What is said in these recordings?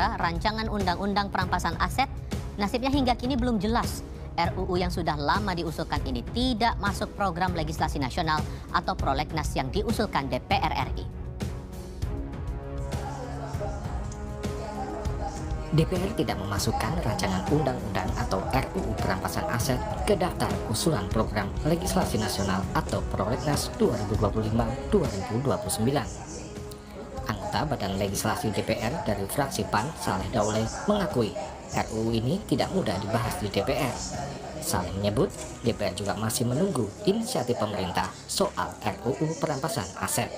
Saudara, rancangan undang-undang perampasan aset nasibnya hingga kini belum jelas. RUU yang sudah lama diusulkan ini tidak masuk program legislasi nasional atau prolegnas yang diusulkan DPR RI. DPR tidak memasukkan rancangan undang-undang atau RUU perampasan aset ke daftar usulan program legislasi nasional atau prolegnas 2025-2029. Anggota Badan Legislasi DPR dari fraksi PAN, Saleh Daulay, mengakui RUU ini tidak mudah dibahas di DPR. Saleh menyebut DPR juga masih menunggu inisiatif pemerintah soal RUU perampasan aset.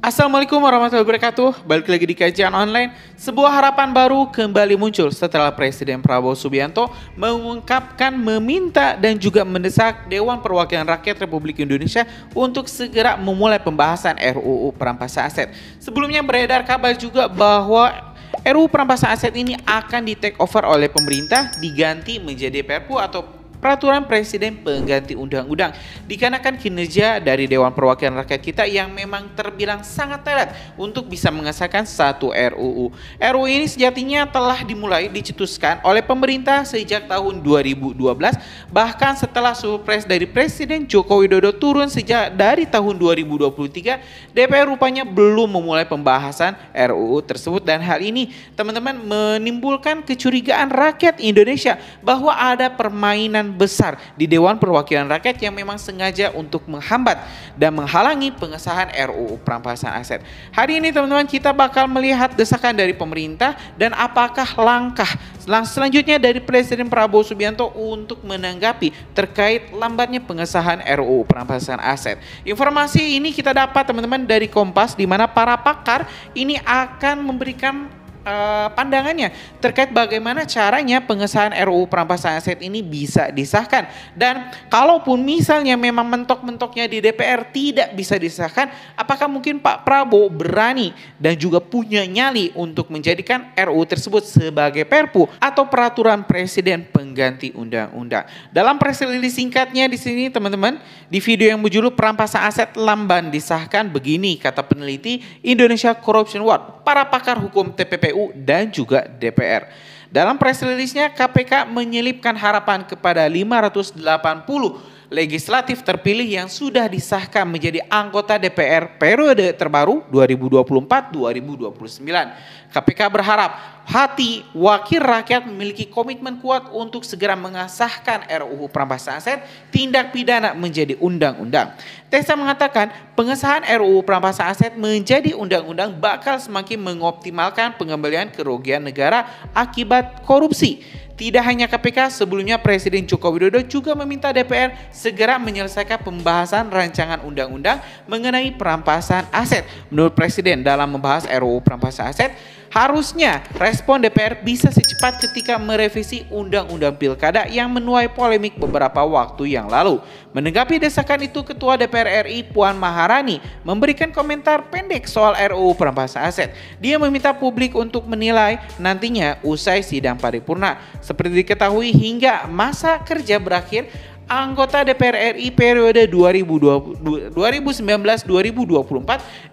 Assalamualaikum warahmatullahi wabarakatuh. Balik lagi di kajian online. Sebuah harapan baru kembali muncul setelah Presiden Prabowo Subianto mengungkapkan, meminta dan juga mendesak Dewan Perwakilan Rakyat Republik Indonesia untuk segera memulai pembahasan RUU perampasan aset. Sebelumnya beredar kabar juga bahwa RUU perampasan aset ini akan di take over oleh pemerintah, diganti menjadi Perpu atau Peraturan Presiden Pengganti Undang-Undang, dikarenakan kinerja dari Dewan Perwakilan Rakyat kita yang memang terbilang sangat telat untuk bisa mengesahkan satu RUU. RUU ini sejatinya telah dimulai dicetuskan oleh pemerintah sejak tahun 2012, bahkan setelah surprise dari Presiden Joko Widodo turun sejak dari tahun 2023, DPR rupanya belum memulai pembahasan RUU tersebut, dan hal ini teman-teman menimbulkan kecurigaan rakyat Indonesia bahwa ada permainan besar di Dewan Perwakilan Rakyat yang memang sengaja untuk menghambat dan menghalangi pengesahan RUU perampasan aset. Hari ini teman-teman kita bakal melihat desakan dari pemerintah dan apakah langkah selanjutnya dari Presiden Prabowo Subianto untuk menanggapi terkait lambatnya pengesahan RUU perampasan aset. Informasi ini kita dapat teman-teman dari Kompas, di mana para pakar ini akan memberikan pandangannya terkait bagaimana caranya pengesahan RUU perampasan aset ini bisa disahkan, dan kalaupun misalnya memang mentok-mentoknya di DPR tidak bisa disahkan, apakah mungkin Pak Prabowo berani dan juga punya nyali untuk menjadikan RUU tersebut sebagai Perpu atau Peraturan Presiden Pengganti Undang-Undang. Dalam press release singkatnya di sini teman-teman, di video yang berjudul perampasan aset lamban disahkan, begini kata peneliti Indonesia Corruption Watch, para pakar hukum TPPU dan juga DPR. Dalam press release-nya, KPK menyelipkan harapan kepada 580 legislatif terpilih yang sudah disahkan menjadi anggota DPR periode terbaru 2024-2029. KPK berharap hati wakil rakyat memiliki komitmen kuat untuk segera mengesahkan RUU perampasan aset tindak pidana menjadi undang-undang. Tessa mengatakan pengesahan RUU perampasan aset menjadi undang-undang bakal semakin mengoptimalkan pengembalian kerugian negara akibat korupsi. Tidak hanya KPK, sebelumnya Presiden Joko Widodo juga meminta DPR segera menyelesaikan pembahasan rancangan undang-undang mengenai perampasan aset. Menurut Presiden, dalam membahas RUU perampasan aset, harusnya respon DPR bisa secepat ketika merevisi Undang-Undang Pilkada yang menuai polemik beberapa waktu yang lalu. Menanggapi desakan itu, Ketua DPR RI Puan Maharani memberikan komentar pendek soal RUU perampasan aset. Dia meminta publik untuk menilai nantinya usai sidang paripurna. Seperti diketahui, hingga masa kerja berakhir, anggota DPR RI periode 2019-2024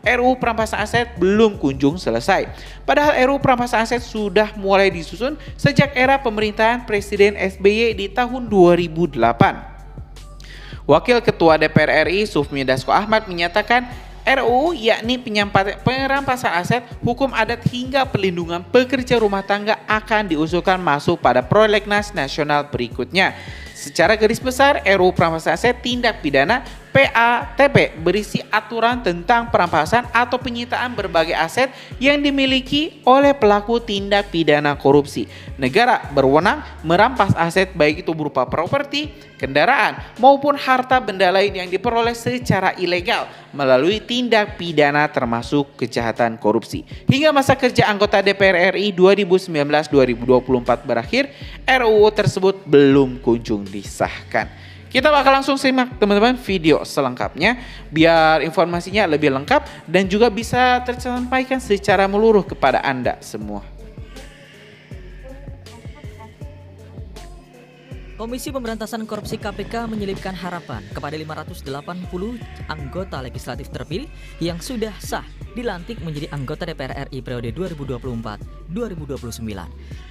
RUU perampasan aset belum kunjung selesai. Padahal RUU perampasan aset sudah mulai disusun sejak era pemerintahan Presiden SBY di tahun 2008. Wakil Ketua DPR RI Sufmi Dasko Ahmad menyatakan RUU yakni perampasan aset, hukum adat hingga perlindungan pekerja rumah tangga akan diusulkan masuk pada prolegnas nasional berikutnya. Secara garis besar, RUU perampasan aset tindak pidana PATP berisi aturan tentang perampasan atau penyitaan berbagai aset yang dimiliki oleh pelaku tindak pidana korupsi. Negara berwenang merampas aset baik itu berupa properti, kendaraan, maupun harta benda lain yang diperoleh secara ilegal melalui tindak pidana termasuk kejahatan korupsi. Hingga masa kerja anggota DPR RI 2019-2024 berakhir, RUU tersebut belum kunjung disahkan. Kita bakal langsung simak teman-teman video selengkapnya biar informasinya lebih lengkap dan juga bisa tersampaikan secara meluruh kepada Anda semua. Komisi Pemberantasan Korupsi KPK menyelipkan harapan kepada 580 anggota legislatif terpilih yang sudah sah dilantik menjadi anggota DPR RI periode 2024-2029.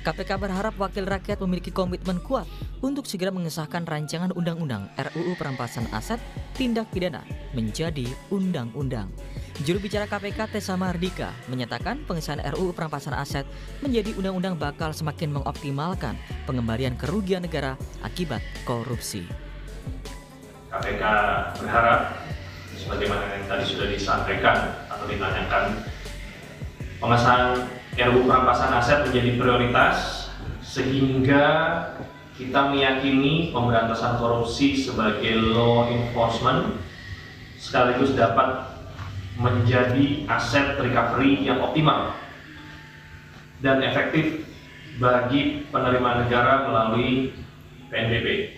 KPK berharap wakil rakyat memiliki komitmen kuat untuk segera mengesahkan rancangan undang-undang RUU Perampasan Aset Tindak Pidana menjadi undang-undang. Juru bicara KPK Tessa Mardika menyatakan pengesahan RUU Perampasan Aset menjadi undang-undang bakal semakin mengoptimalkan pengembalian kerugian negara akibat korupsi. KPK berharap, sebagaimana yang tadi sudah disampaikan atau ditanyakan, pengesahan RUU Perampasan Aset menjadi prioritas sehingga kita meyakini pemberantasan korupsi sebagai law enforcement sekaligus dapat menjadi aset recovery yang optimal dan efektif bagi penerimaan negara melalui PNBP.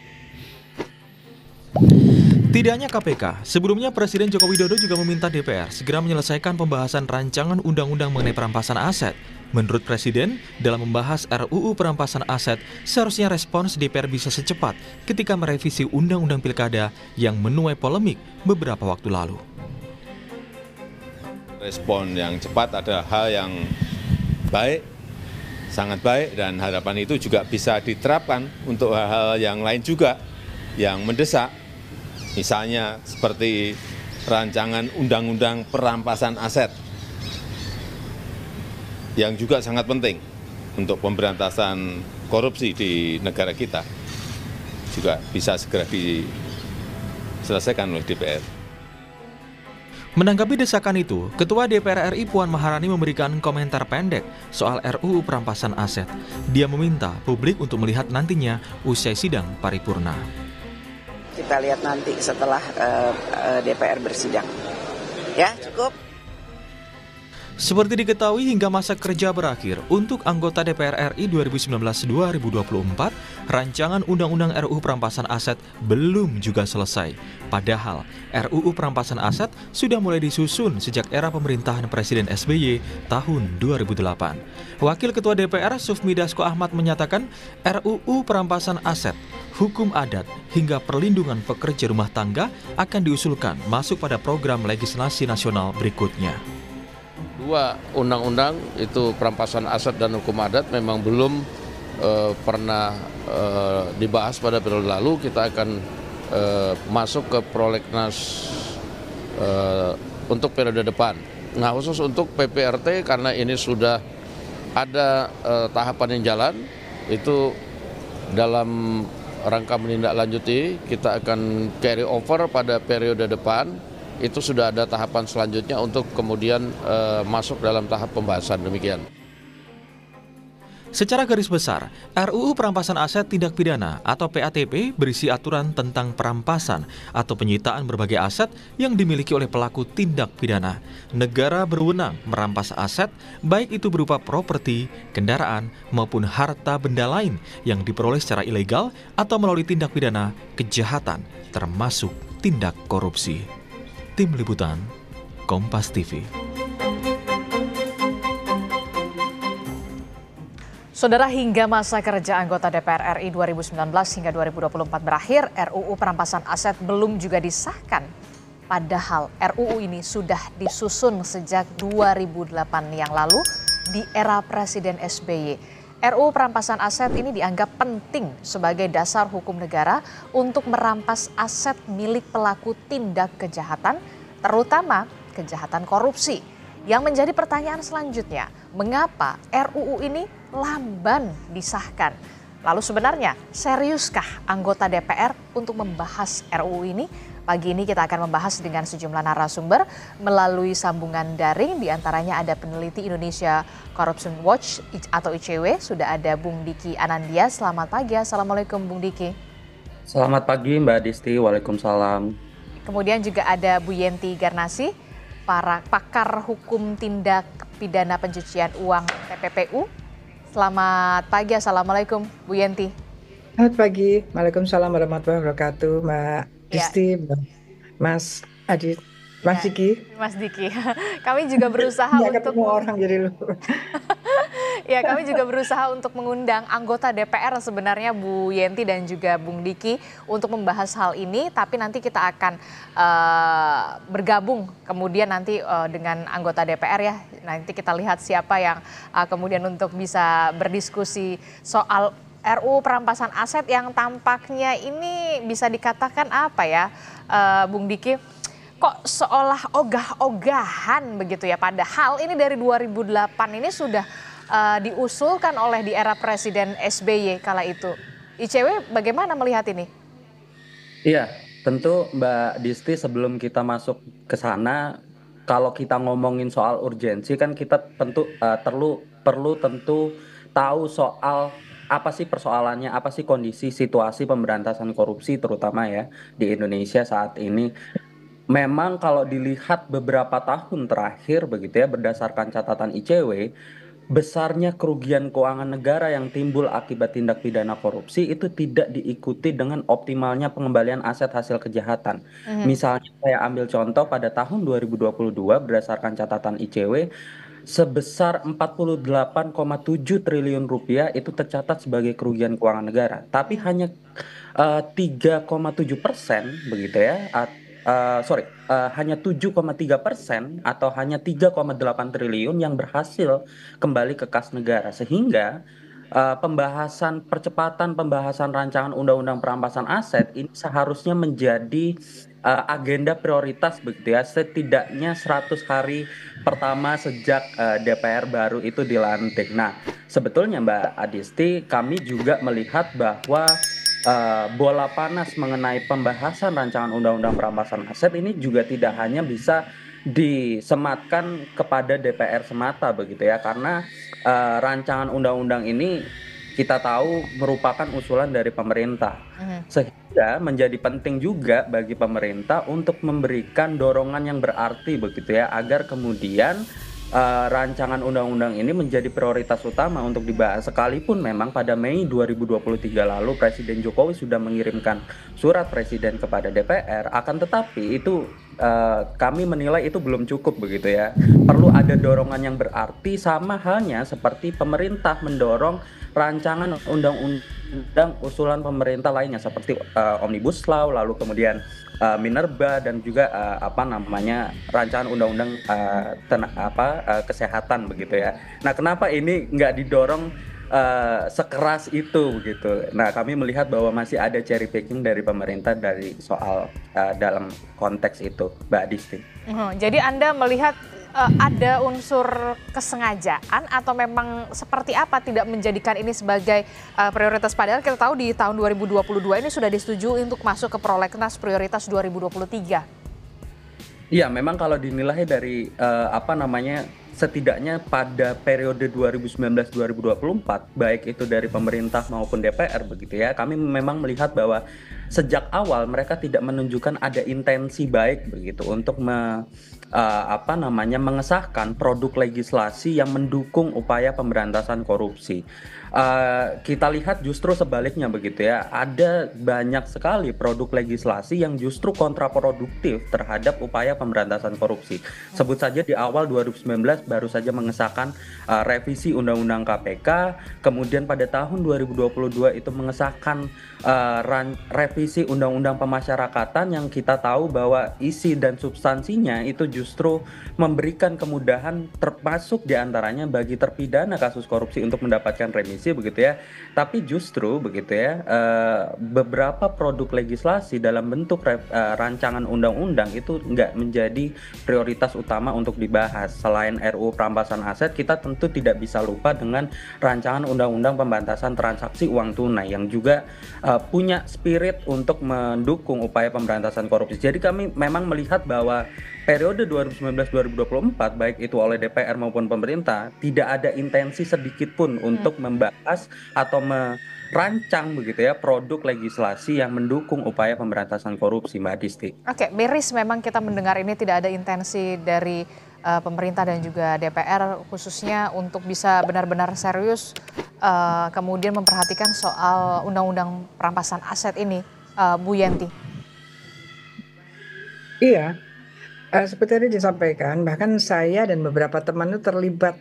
Tidak hanya KPK, sebelumnya Presiden Joko Widodo juga meminta DPR segera menyelesaikan pembahasan rancangan undang-undang mengenai perampasan aset. Menurut Presiden, dalam membahas RUU Perampasan Aset, seharusnya respons DPR bisa secepat ketika merevisi Undang-Undang Pilkada yang menuai polemik beberapa waktu lalu. Respon yang cepat adalah hal yang baik, sangat baik, dan harapan itu juga bisa diterapkan untuk hal-hal yang lain juga yang mendesak. Misalnya seperti rancangan undang-undang perampasan aset yang juga sangat penting untuk pemberantasan korupsi di negara kita juga bisa segera diselesaikan oleh DPR. Menanggapi desakan itu, Ketua DPR RI Puan Maharani memberikan komentar pendek soal RUU Perampasan Aset. Dia meminta publik untuk melihat nantinya usai sidang paripurna. Kita lihat nanti setelah DPR bersidang. Ya, cukup. Seperti diketahui hingga masa kerja berakhir untuk anggota DPR RI 2019-2024, rancangan Undang-Undang RUU Perampasan Aset belum juga selesai. Padahal RUU Perampasan Aset sudah mulai disusun sejak era pemerintahan Presiden SBY tahun 2008. Wakil Ketua DPR Sufmi Dasko Ahmad menyatakan RUU Perampasan Aset, hukum adat hingga perlindungan pekerja rumah tangga akan diusulkan masuk pada program legislasi nasional berikutnya. Dua undang-undang itu perampasan aset dan hukum adat memang belum pernah dibahas pada periode lalu. Kita akan masuk ke prolegnas untuk periode depan. Nah, khusus untuk PPRT karena ini sudah ada tahapan yang jalan, itu dalam rangka menindaklanjuti kita akan carry over pada periode depan. Itu sudah ada tahapan selanjutnya untuk kemudian masuk dalam tahap pembahasan, demikian. Secara garis besar, RUU Perampasan Aset Tindak Pidana atau PATP berisi aturan tentang perampasan atau penyitaan berbagai aset yang dimiliki oleh pelaku tindak pidana. Negara berwenang merampas aset, baik itu berupa properti, kendaraan, maupun harta benda lain yang diperoleh secara ilegal atau melalui tindak pidana kejahatan, termasuk tindak korupsi. Tim Liputan, Kompas TV. Saudara, hingga masa kerja anggota DPR RI 2019 hingga 2024 berakhir, RUU Perampasan Aset belum juga disahkan. Padahal RUU ini sudah disusun sejak 2008 yang lalu di era Presiden SBY. RUU Perampasan Aset ini dianggap penting sebagai dasar hukum negara untuk merampas aset milik pelaku tindak kejahatan, terutama kejahatan korupsi. Yang menjadi pertanyaan selanjutnya, mengapa RUU ini lamban disahkan? Lalu sebenarnya seriuskah anggota DPR untuk membahas RUU ini? Pagi ini kita akan membahas dengan sejumlah narasumber melalui sambungan daring. Di antaranya ada peneliti Indonesia Corruption Watch atau ICW. Sudah ada Bung Diki Anandia. Selamat pagi. Assalamualaikum Bung Diki. Selamat pagi Mbak Disti. Waalaikumsalam. Kemudian juga ada Bu Yenti Garnasi, para pakar hukum tindak pidana pencucian uang TPPU. Selamat pagi. Assalamualaikum Bu Yenti. Selamat pagi. Waalaikumsalam warahmatullahi wabarakatuh Mbak Disti, Mas Adit, Mas Diki. Mas Diki, kami juga berusaha untuk ketemu orang jadi lu. Ya, kami juga berusaha untuk mengundang anggota DPR sebenarnya Bu Yenti dan juga Bung Diki untuk membahas hal ini, tapi nanti kita akan bergabung kemudian nanti dengan anggota DPR ya. Nanti kita lihat siapa yang kemudian untuk bisa berdiskusi soal RUU perampasan aset yang tampaknya ini bisa dikatakan apa ya, Bung Diki? Kok seolah ogah-ogahan begitu ya, padahal ini dari 2008 ini sudah diusulkan oleh di era Presiden SBY kala itu. ICW bagaimana melihat ini? Iya, tentu Mbak Disti, sebelum kita masuk ke sana, kalau kita ngomongin soal urgensi kan kita tentu perlu tentu tahu soal apa sih persoalannya, apa sih kondisi situasi pemberantasan korupsi terutama ya di Indonesia saat ini. Memang kalau dilihat beberapa tahun terakhir begitu ya, berdasarkan catatan ICW, besarnya kerugian keuangan negara yang timbul akibat tindak pidana korupsi itu tidak diikuti dengan optimalnya pengembalian aset hasil kejahatan. Misalnya saya ambil contoh pada tahun 2022 berdasarkan catatan ICW, sebesar 48,7 triliun rupiah itu tercatat sebagai kerugian keuangan negara. Tapi hanya 3,7% begitu ya, hanya 7,3% atau hanya 3,8 triliun yang berhasil kembali ke kas negara, sehingga percepatan pembahasan rancangan undang-undang perampasan aset ini seharusnya menjadi agenda prioritas begitu ya, setidaknya 100 hari pertama sejak DPR baru itu dilantik. Nah, sebetulnya Mbak Adisti, kami juga melihat bahwa bola panas mengenai pembahasan rancangan undang-undang perampasan aset ini juga tidak hanya bisa disematkan kepada DPR semata begitu ya, karena rancangan undang-undang ini kita tahu merupakan usulan dari pemerintah, sehingga menjadi penting juga bagi pemerintah untuk memberikan dorongan yang berarti begitu ya, agar kemudian rancangan undang-undang ini menjadi prioritas utama untuk dibahas. Sekalipun memang pada Mei 2023 lalu Presiden Jokowi sudah mengirimkan surat presiden kepada DPR, akan tetapi itu kami menilai itu belum cukup begitu ya. Perlu ada dorongan yang berarti, sama halnya seperti pemerintah mendorong rancangan undang-undang usulan pemerintah lainnya seperti Omnibus Law, lalu kemudian Minerba, dan juga rancangan undang-undang kesehatan begitu ya. Nah, kenapa ini nggak didorong sekeras itu begitu? Nah, kami melihat bahwa masih ada cherry picking dari pemerintah dari soal dalam konteks itu, Mbak Disti. Jadi Anda melihat ada unsur kesengajaan atau memang seperti apa tidak menjadikan ini sebagai prioritas, padahal kita tahu di tahun 2022 ini sudah disetujui untuk masuk ke prolegnas prioritas 2023. Iya, memang kalau dinilai dari setidaknya pada periode 2019-2024 baik itu dari pemerintah maupun DPR begitu ya, kami memang melihat bahwa sejak awal mereka tidak menunjukkan ada intensi baik begitu untuk mengesahkan produk legislasi yang mendukung upaya pemberantasan korupsi. Kita lihat justru sebaliknya begitu ya, ada banyak sekali produk legislasi yang justru kontraproduktif terhadap upaya pemberantasan korupsi. Sebut saja di awal 2019 baru saja mengesahkan revisi Undang-Undang KPK, kemudian pada tahun 2022 itu mengesahkan revisi Undang-Undang Pemasyarakatan yang kita tahu bahwa isi dan substansinya itu justru memberikan kemudahan termasuk diantaranya bagi terpidana kasus korupsi untuk mendapatkan remisi begitu ya. Tapi justru begitu ya, beberapa produk legislasi dalam bentuk rancangan undang-undang itu nggak menjadi prioritas utama untuk dibahas. Selain RUU perampasan aset, kita tentu tidak bisa lupa dengan rancangan undang-undang pemberantasan transaksi uang tunai yang juga punya spirit untuk mendukung upaya pemberantasan korupsi. Jadi kami memang melihat bahwa periode 2019-2024 baik itu oleh DPR maupun pemerintah tidak ada intensi sedikit pun untuk membahas atau merancang begitu ya produk legislasi yang mendukung upaya pemberantasan korupsi, Mbak Disti. Oke, miris memang kita mendengar ini tidak ada intensi dari pemerintah dan juga DPR khususnya untuk bisa benar-benar serius kemudian memperhatikan soal undang-undang perampasan aset ini, Bu Yenti. Iya. Seperti tadi disampaikan, bahkan saya dan beberapa teman itu terlibat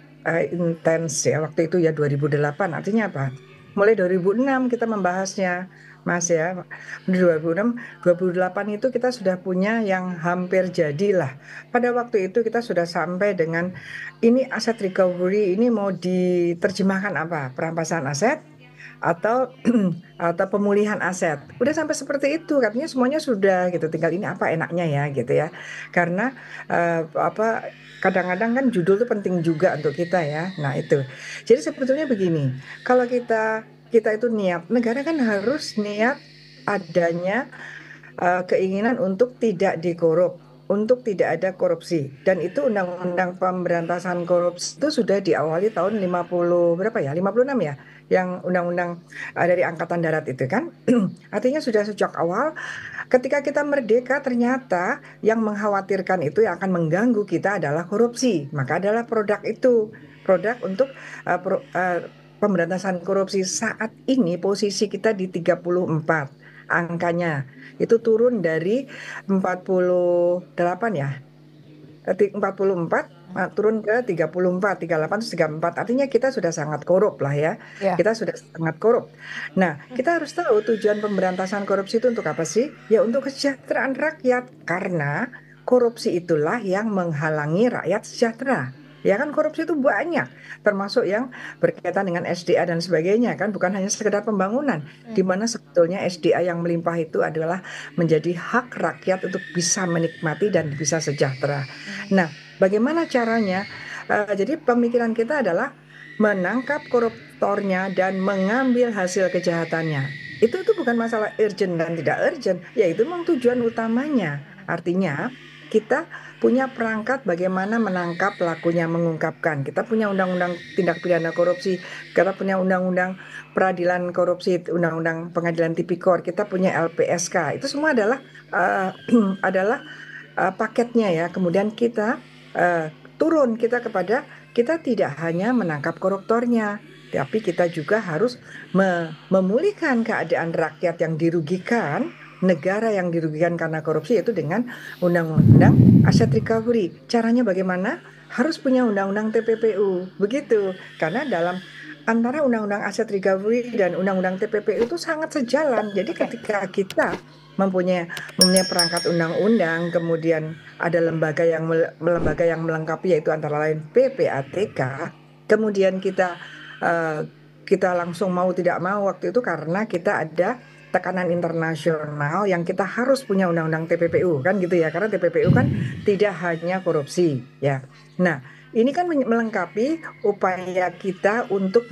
intens ya waktu itu ya 2008. Artinya apa? Mulai 2006 kita membahasnya, Mas ya. 2006, 2008 itu kita sudah punya yang hampir jadilah. Pada waktu itu kita sudah sampai dengan ini aset recovery ini mau diterjemahkan apa? Perampasan aset atau atau pemulihan aset. Udah sampai seperti itu, katanya semuanya sudah gitu. Tinggal ini apa enaknya ya gitu ya. Karena apa kadang-kadang kan judul itu penting juga untuk kita ya. Nah itu. Jadi sebetulnya begini, kalau kita itu niat, negara kan harus niat adanya keinginan untuk tidak dikorup, untuk tidak ada korupsi. Dan itu Undang-Undang Pemberantasan Korupsi itu sudah diawali tahun 50 berapa ya? 56 ya? Yang undang-undang dari Angkatan Darat itu kan. Artinya sudah sejak awal ketika kita merdeka ternyata yang mengkhawatirkan itu yang akan mengganggu kita adalah korupsi. Maka adalah produk itu, produk untuk pemberantasan korupsi. Saat ini posisi kita di 34 angkanya. Itu turun dari 48 ya. 44 turun ke 34, 38 terus 34. Artinya kita sudah sangat korup lah ya. Kita sudah sangat korup. Nah, kita harus tahu tujuan pemberantasan korupsi itu untuk apa sih? Ya untuk kesejahteraan rakyat. Karena korupsi itulah yang menghalangi rakyat sejahtera. Ya kan korupsi itu banyak, termasuk yang berkaitan dengan SDA dan sebagainya kan, bukan hanya sekedar pembangunan, di mana sebetulnya SDA yang melimpah itu adalah menjadi hak rakyat untuk bisa menikmati dan bisa sejahtera. Nah, bagaimana caranya? Jadi pemikiran kita adalah menangkap koruptornya dan mengambil hasil kejahatannya. Itu bukan masalah urgent dan tidak urgent, yaitu memang tujuan utamanya. Artinya kita punya perangkat bagaimana menangkap pelakunya, mengungkapkan. Kita punya undang-undang tindak pidana korupsi, kita punya undang-undang peradilan korupsi, undang-undang pengadilan tipikor, kita punya LPSK. Itu semua adalah paketnya ya. Kemudian kita turun kepada kita tidak hanya menangkap koruptornya, tapi kita juga harus memulihkan keadaan rakyat yang dirugikan, negara yang dirugikan karena korupsi, yaitu dengan undang-undang aset recovery. Caranya bagaimana? Harus punya undang-undang TPPU, begitu. Karena dalam antara undang-undang aset recovery dan undang-undang TPPU itu sangat sejalan. Jadi ketika kita mempunyai perangkat undang-undang, kemudian ada lembaga yang melengkapi, yaitu antara lain PPATK, kemudian kita langsung mau tidak mau waktu itu karena kita ada tekanan internasional yang kita harus punya undang-undang TPPU kan gitu ya, karena TPPU kan tidak hanya korupsi ya. Nah, ini kan melengkapi upaya kita untuk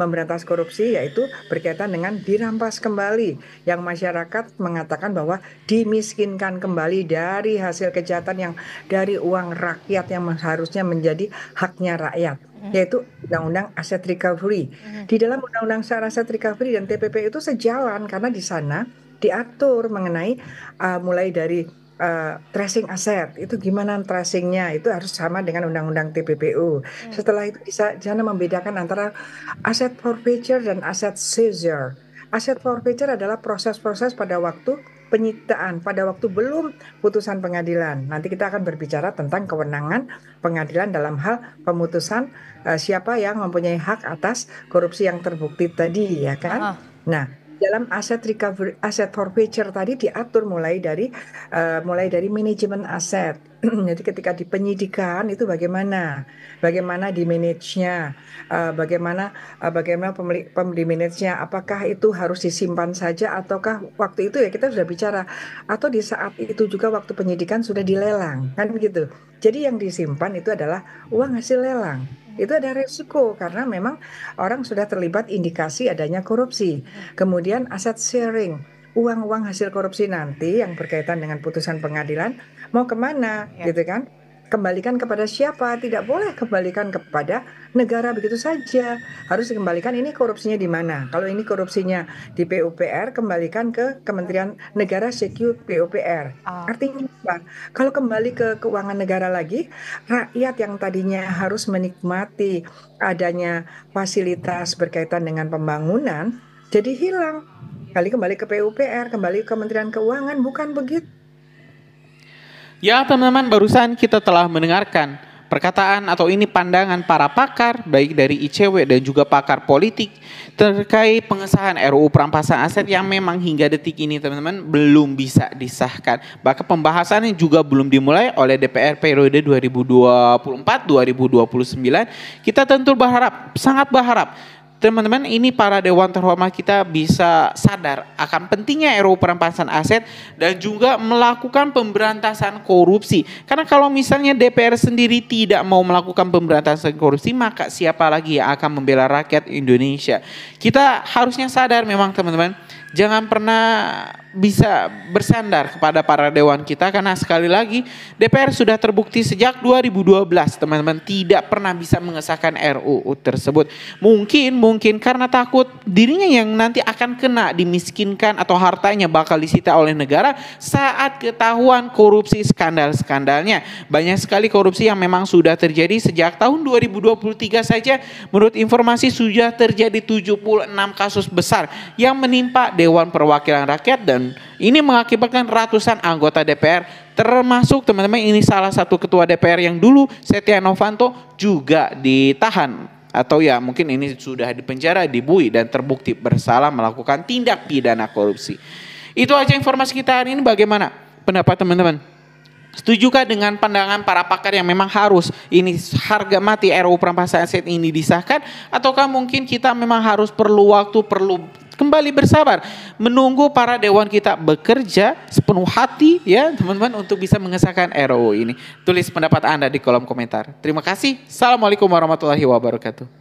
memberantas korupsi, yaitu berkaitan dengan dirampas kembali, yang masyarakat mengatakan bahwa dimiskinkan kembali dari hasil kejahatan yang dari uang rakyat yang seharusnya menjadi haknya rakyat, yaitu undang-undang aset recovery. Di dalam undang-undang aset recovery dan TPP itu sejalan karena di sana diatur mengenai mulai dari tracing aset, itu gimana tracingnya, itu harus sama dengan undang-undang TPPU. Setelah itu bisa jangan membedakan antara aset forfeiture dan aset seizure. Aset forfeiture adalah proses-proses pada waktu penyitaan, pada waktu belum putusan pengadilan. Nanti kita akan berbicara tentang kewenangan pengadilan dalam hal pemutusan siapa yang mempunyai hak atas korupsi yang terbukti tadi ya kan. Nah, dalam aset recovery, aset forfeiture tadi diatur mulai dari manajemen aset. Jadi ketika di penyidikan itu bagaimana di manage-nya, bagaimana di manage-nya, apakah itu harus disimpan saja ataukah waktu itu ya kita sudah bicara, atau di saat itu juga waktu penyidikan sudah dilelang kan gitu. Jadi yang disimpan itu adalah uang hasil lelang. Itu ada resiko karena memang orang sudah terlibat indikasi adanya korupsi. Kemudian aset sharing, uang-uang hasil korupsi nanti yang berkaitan dengan putusan pengadilan mau kemana gitu kan. Kembalikan kepada siapa? Tidak boleh kembalikan kepada negara begitu saja. Harus dikembalikan ini korupsinya di mana. Kalau ini korupsinya di PUPR, kembalikan ke Kementerian Negara Secure PUPR. Artinya apa? Kalau kembali ke keuangan negara lagi, rakyat yang tadinya harus menikmati adanya fasilitas berkaitan dengan pembangunan, jadi hilang. Kembali ke PUPR, kembali ke Kementerian Keuangan, bukan begitu. Ya teman-teman, barusan kita telah mendengarkan perkataan atau ini pandangan para pakar baik dari ICW dan juga pakar politik terkait pengesahan RUU perampasan aset yang memang hingga detik ini teman-teman belum bisa disahkan. Bahkan pembahasannya juga belum dimulai oleh DPR periode 2024-2029. Kita tentu berharap, sangat berharap teman-teman ini para dewan terhormat kita bisa sadar akan pentingnya RUU perampasan aset dan juga melakukan pemberantasan korupsi. Karena kalau misalnya DPR sendiri tidak mau melakukan pemberantasan korupsi, maka siapa lagi yang akan membela rakyat Indonesia? Kita harusnya sadar memang teman-teman, jangan pernah bisa bersandar kepada para dewan kita, karena sekali lagi DPR sudah terbukti sejak 2012 teman-teman tidak pernah bisa mengesahkan RUU tersebut. Mungkin karena takut dirinya yang nanti akan kena dimiskinkan atau hartanya bakal disita oleh negara saat ketahuan korupsi skandal-skandalnya. Banyak sekali korupsi yang memang sudah terjadi sejak tahun 2023 saja. Menurut informasi sudah terjadi 76 kasus besar yang menimpa Dewan Perwakilan Rakyat, dan ini mengakibatkan ratusan anggota DPR, termasuk teman-teman ini salah satu ketua DPR yang dulu Setia Novanto juga ditahan atau ya mungkin ini sudah dipenjara, dibui dan terbukti bersalah melakukan tindak pidana korupsi. Itu aja informasi kita hari ini. Bagaimana pendapat teman-teman? Setujukah dengan pandangan para pakar yang memang harus ini harga mati RUU perampasan aset ini disahkan, ataukah mungkin kita memang harus perlu waktu, perlu kembali bersabar menunggu para dewan kita bekerja sepenuh hati ya teman-teman untuk bisa mengesahkan RUU ini? Tulis pendapat Anda di kolom komentar. Terima kasih. Assalamualaikum warahmatullahi wabarakatuh.